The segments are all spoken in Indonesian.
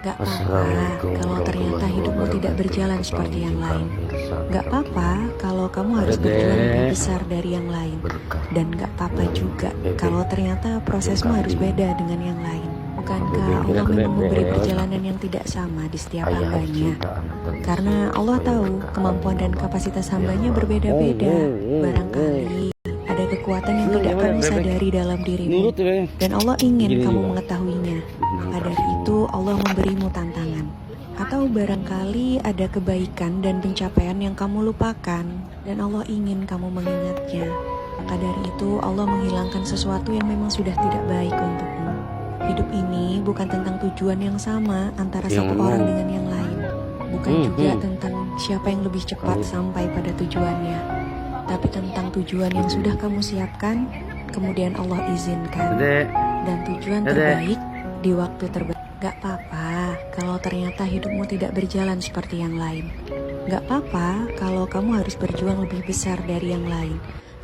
Gak apa-apa Assalamualaikum kalau ternyata warahmatullahi hidupmu tidak wabarakatuh. berjalan seperti yang lain. Gak apa-apa kalau kamu harus Dede. berjuang lebih besar dari yang lain. Berkah. Dan gak apa-apa juga Dede. kalau ternyata prosesmu Berkah harus ini. beda dengan yang lain. Bukankah Dede. Allah memang memberi Dede. perjalanan yang tidak sama di setiap Ayah hambanya? cinta anak dan Karena Allah supaya tahu berkah. kemampuan dan Amin. kapasitas Ya hambanya Allah. berbeda-beda. Barangkali ada kekuatan yang tidak kamu sadari dalam dirimu. Dan Allah ingin kamu mengetahuinya. Maka dari itu Allah memberimu tantangan. Atau barangkali ada kebaikan dan pencapaian yang kamu lupakan, dan Allah ingin kamu mengingatnya. Maka dari itu Allah menghilangkan sesuatu yang memang sudah tidak baik untukmu. Hidup ini bukan tentang tujuan yang sama antara satu orang dengan yang lain. Bukan juga tentang siapa yang lebih cepat sampai pada tujuannya. Tapi tentang tujuan yang sudah kamu siapkan, kemudian Allah izinkan. Dan tujuan terbaik di waktu terbaik. Gak apa-apa kalau ternyata hidupmu tidak berjalan seperti yang lain. Gak apa-apa kalau kamu harus berjuang lebih besar dari yang lain.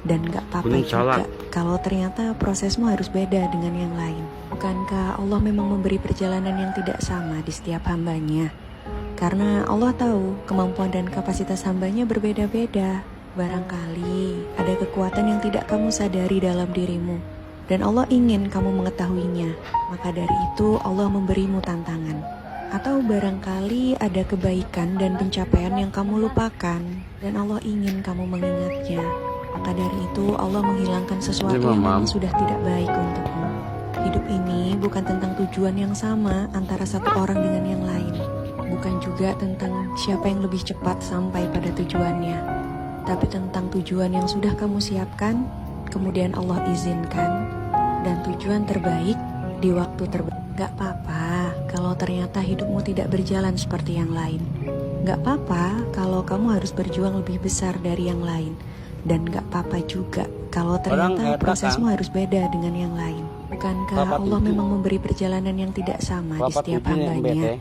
Dan gak apa-apa juga kalau ternyata prosesmu harus beda dengan yang lain. Bukankah Allah memang memberi perjalanan yang tidak sama di setiap hambanya? Karena Allah tahu kemampuan dan kapasitas hambanya berbeda-beda. Barangkali ada kekuatan yang tidak kamu sadari dalam dirimu. Dan Allah ingin kamu mengetahuinya. Maka dari itu Allah memberimu tantangan. Atau barangkali ada kebaikan dan pencapaian yang kamu lupakan, dan Allah ingin kamu mengingatnya. Maka dari itu Allah menghilangkan sesuatu yang memang sudah tidak baik untukmu. Hidup ini bukan tentang tujuan yang sama antara satu orang dengan yang lain. Bukan juga tentang siapa yang lebih cepat sampai pada tujuannya. Tapi tentang tujuan yang sudah kamu siapkan, kemudian Allah izinkan, dan tujuan terbaik di waktu terbaik. Gak apa-apa kalau ternyata hidupmu tidak berjalan seperti yang lain. Gak apa-apa kalau kamu harus berjuang lebih besar dari yang lain. Dan gak apa-apa juga kalau ternyata prosesmu harus beda dengan yang lain. Bukankah Allah memang memberi perjalanan yang tidak sama di setiap hambanya?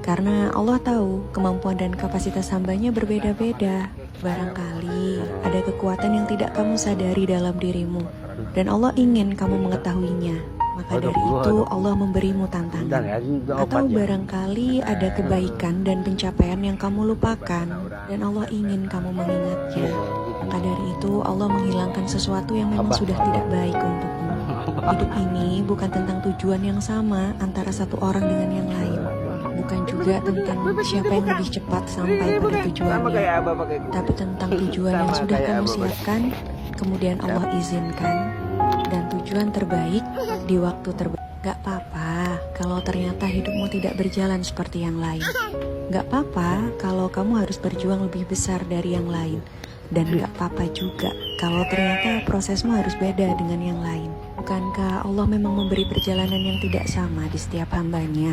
Karena Allah tahu kemampuan dan kapasitas hambanya berbeda-beda. Barangkali ada kekuatan yang tidak kamu sadari dalam dirimu. Dan Allah ingin kamu mengetahuinya. Maka dari itu Allah memberimu tantangan. Atau barangkali ada kebaikan dan pencapaian yang kamu lupakan, dan Allah ingin kamu mengingatnya. Maka dari itu Allah menghilangkan sesuatu yang memang sudah tidak baik untukmu. Hidup ini bukan tentang tujuan yang sama antara satu orang dengan yang lain. Bukan juga tentang siapa yang lebih cepat sampai pada tujuannya. Tapi tentang tujuan yang sudah kamu siapkan, kemudian Allah izinkan. Dan tujuan terbaik di waktu terbaik. Gak apa-apa kalau ternyata hidupmu tidak berjalan seperti yang lain. Gak apa-apa kalau kamu harus berjuang lebih besar dari yang lain. Dan gak apa-apa juga kalau ternyata prosesmu harus beda dengan yang lain. Bukankah Allah memang memberi perjalanan yang tidak sama di setiap hambanya?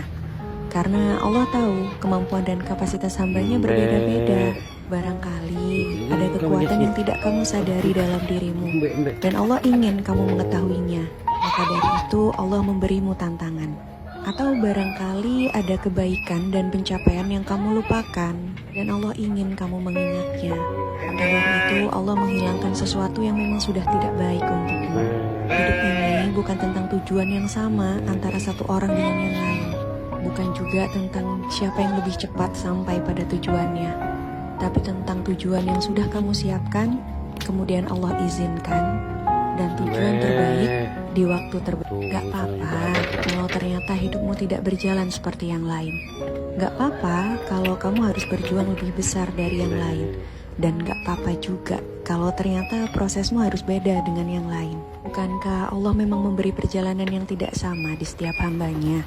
Karena Allah tahu kemampuan dan kapasitas hambanya berbeda-beda. Barangkali ada kekuatan yang tidak kamu sadari dalam dirimu. Dan Allah ingin kamu mengetahuinya. Maka dari itu Allah memberimu tantangan. Atau barangkali ada kebaikan dan pencapaian yang kamu lupakan, dan Allah ingin kamu mengingatnya. Maka dari itu Allah menghilangkan sesuatu yang memang sudah tidak baik untukmu. Hidup ini bukan tentang tujuan yang sama antara satu orang dengan yang lain. Bukan juga tentang siapa yang lebih cepat sampai pada tujuannya. Tapi tentang tujuan yang sudah kamu siapkan, kemudian Allah izinkan. Dan tujuan terbaik di waktu terbaik. Gak apa-apa kalau ternyata hidupmu tidak berjalan seperti yang lain. Gak apa-apa kalau kamu harus berjuang lebih besar dari yang lain. Dan gak apa-apa juga kalau ternyata prosesmu harus beda dengan yang lain. Bukankah Allah memang memberi perjalanan yang tidak sama di setiap hambanya?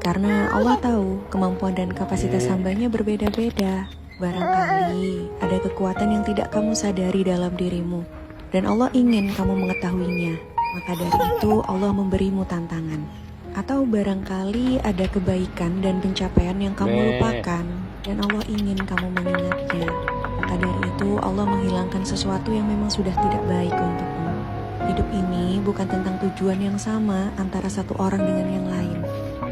Karena Allah tahu kemampuan dan kapasitas hambanya berbeda-beda. Barangkali ada kekuatan yang tidak kamu sadari dalam dirimu. Dan Allah ingin kamu mengetahuinya. Maka dari itu Allah memberimu tantangan. Atau barangkali ada kebaikan dan pencapaian yang kamu lupakan, dan Allah ingin kamu mengingatnya. Maka dari itu Allah menghilangkan sesuatu yang memang sudah tidak baik untukmu. Hidup ini bukan tentang tujuan yang sama antara satu orang dengan yang lain.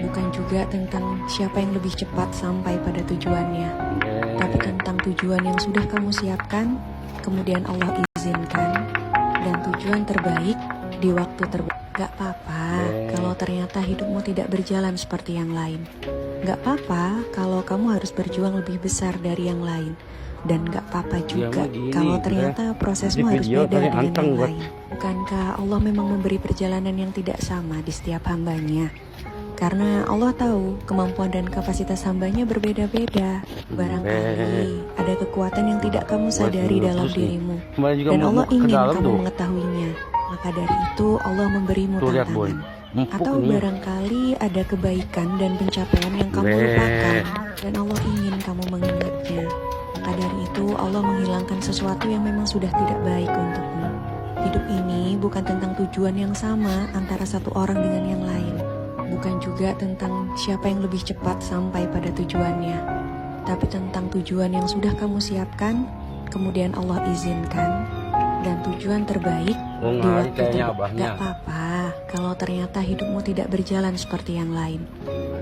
Bukan juga tentang siapa yang lebih cepat sampai pada tujuannya. Tapi tentang tujuan yang sudah kamu siapkan, kemudian Allah izinkan. Dan tujuan terbaik di waktu terbaik. Gak apa-apa kalau ternyata hidupmu tidak berjalan seperti yang lain. Gak apa-apa kalau kamu harus berjuang lebih besar dari yang lain. Dan gak apa-apa juga kalau ternyata prosesmu harus beda dengan yang lain. Bukankah Allah memang memberi perjalanan yang tidak sama di setiap hambanya? Karena Allah tahu kemampuan dan kapasitas hambanya berbeda-beda. Barangkali ada kekuatan yang tidak kamu sadari dalam dirimu. Dan Allah ingin kamu mengetahuinya. Maka dari itu Allah memberimu tantangan. Atau barangkali ada kebaikan dan pencapaian yang kamu lupakan. Dan Allah ingin kamu mengingatnya. Maka dari itu Allah menghilangkan sesuatu yang memang sudah tidak baik untukmu. Hidup ini bukan tentang tujuan yang sama antara satu orang dengan yang lain. Bukan juga tentang siapa yang lebih cepat sampai pada tujuannya. Tapi tentang tujuan yang sudah kamu siapkan, kemudian Allah izinkan, dan tujuan terbaik di waktu itu. Gak apa-apa kalau ternyata hidupmu tidak berjalan seperti yang lain.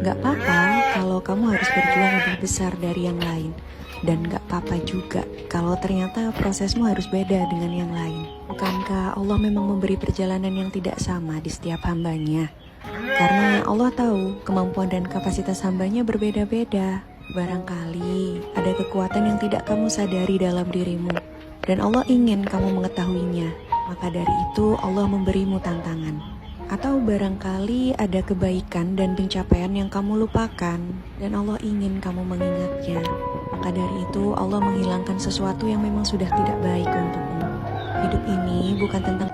Gak apa-apa kalau kamu harus berjuang lebih besar dari yang lain. Dan gak apa-apa juga kalau ternyata prosesmu harus beda dengan yang lain. Bukankah Allah memang memberi perjalanan yang tidak sama di setiap hambanya? Karena Allah tahu kemampuan dan kapasitas hambanya berbeda-beda. Barangkali ada kekuatan yang tidak kamu sadari dalam dirimu. Dan Allah ingin kamu mengetahuinya. Maka dari itu Allah memberimu tantangan. Atau barangkali ada kebaikan dan pencapaian yang kamu lupakan. Dan Allah ingin kamu mengingatnya. Maka dari itu Allah menghilangkan sesuatu yang memang sudah tidak baik untukmu. Hidup ini bukan tentang